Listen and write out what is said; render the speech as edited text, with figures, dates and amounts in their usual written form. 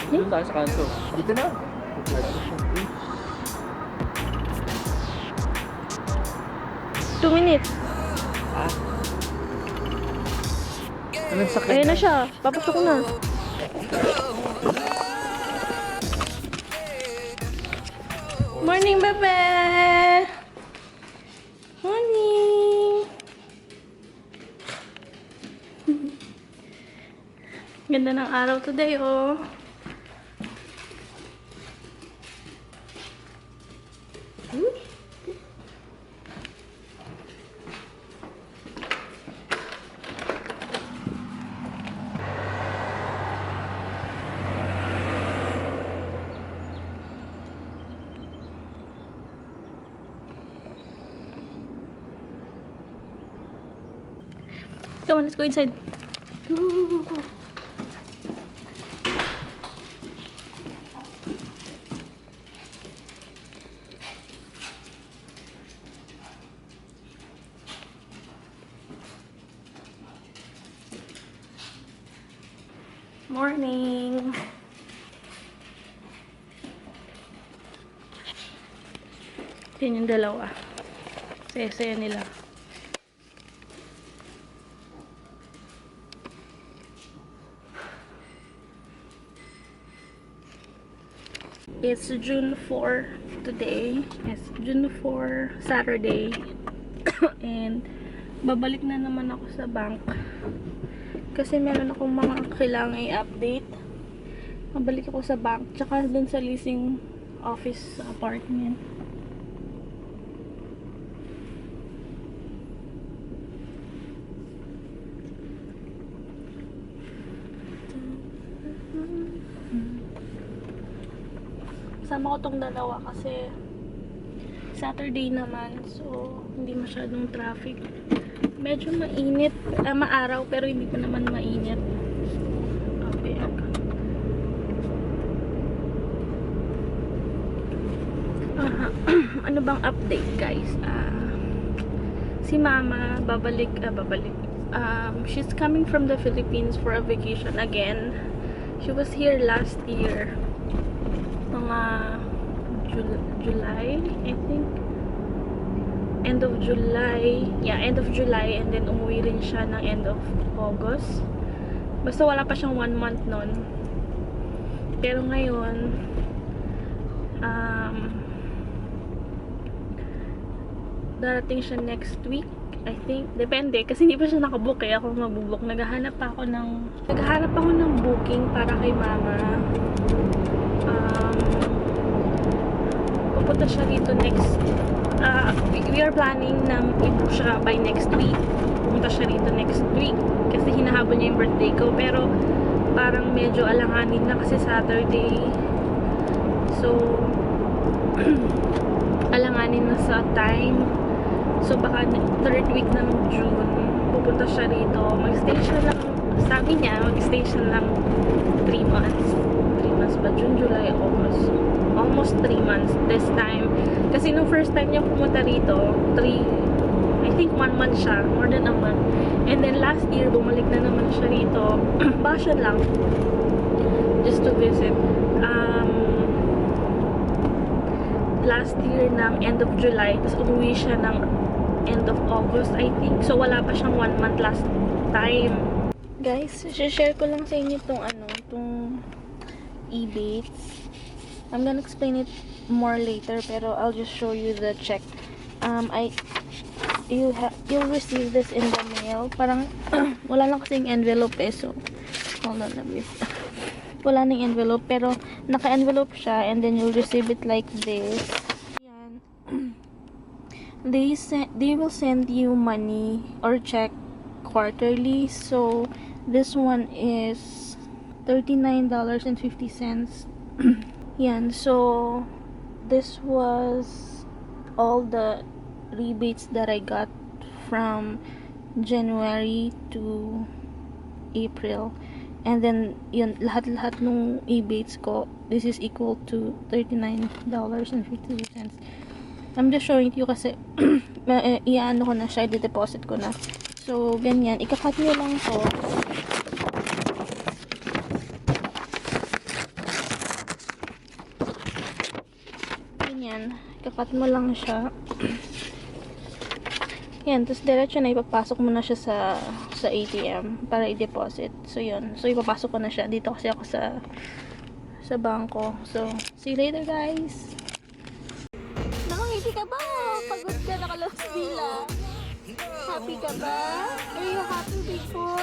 Doon tayo sa kanto. Dito na. Two minutes. Anong sakit? Ayun na siya. Papasok ko na. Morning, bebe! Morning! Ganda ng araw today, oh. Come on, let's go inside. Go. Morning. Yan yung dalawa. Saya-saya nila. It's June 4 today. Yes, June 4, Saturday. And babalik na naman ako sa bank. Kasi meron akong mga kailangan i-update. Babalik ako sa bank. Tsaka dun sa leasing office apartment. Sama ko tong dalawa kasi Saturday naman, so hindi masyadong traffic. Medyo mainit, maaraw pero hindi pa naman mainit. Okay. Ano bang update, guys? Si Mama babalik. She's coming from the Philippines for a vacation again. She was here last year. Mga July, I think. End of July. Yeah, end of July. And then umuwi rin siya ng end of August. Basta wala pa siyang 1 month nun. Pero ngayon, darating siya next week, I think. Depende. Kasi hindi pa siya nakabook eh. Ako mabubook. Naghahanap ako ng booking para kay Mama. Pupunta siya dito next we are planning na i-book siya by next week. Pupunta siya dito next week kasi hinahabol niya yung birthday ko, pero parang medyo alanganin na kasi Saturday, so alanganin na sa time, so baka third week ng June pupunta siya rito. Mag-stay siya lang, sabi niya mag-stay siya lang 3 months ba? June, July, August. Almost 3 months this time. Kasi nung first time niya pumunta rito, I think 1 month siya. More than a month. And then last year, bumalik na naman siya rito. Bakasyon lang. Just to visit. Last year ng end of July. Tapos umuwi siya ng end of August, I think. So wala pa siyang 1 month last time. Guys, share ko lang sa inyo itong Ebates. I'm gonna explain it more later, pero I'll just show you the check. You'll receive this in the mail. Parang wala lang kasing envelope eh, so hold on, wala nang envelope, pero naka-envelope siya, and then you'll receive it like this. Yan. They will send you money or check quarterly. So this one is $39.50. Yan, so this was all the rebates that I got from January to April. And then yun, lahat nung rebates ko, this is equal to $39.50. I'm just showing it to you kasi iano ko na siya, i-deposit ko na. So, ganyan. Ikakat nyo lang to. Ganyan. Ikakat mo lang siya. Yan. Tapos, diretso na ipapasok mo na siya sa ATM para i-deposit. So, yun. So, ipapasok ko na siya. Dito kasi ako sa bangko. So, see you later, guys. Nakangiti ka ba? Pagod ka, nakalabas bila. Happy ka ba? Are you happy before?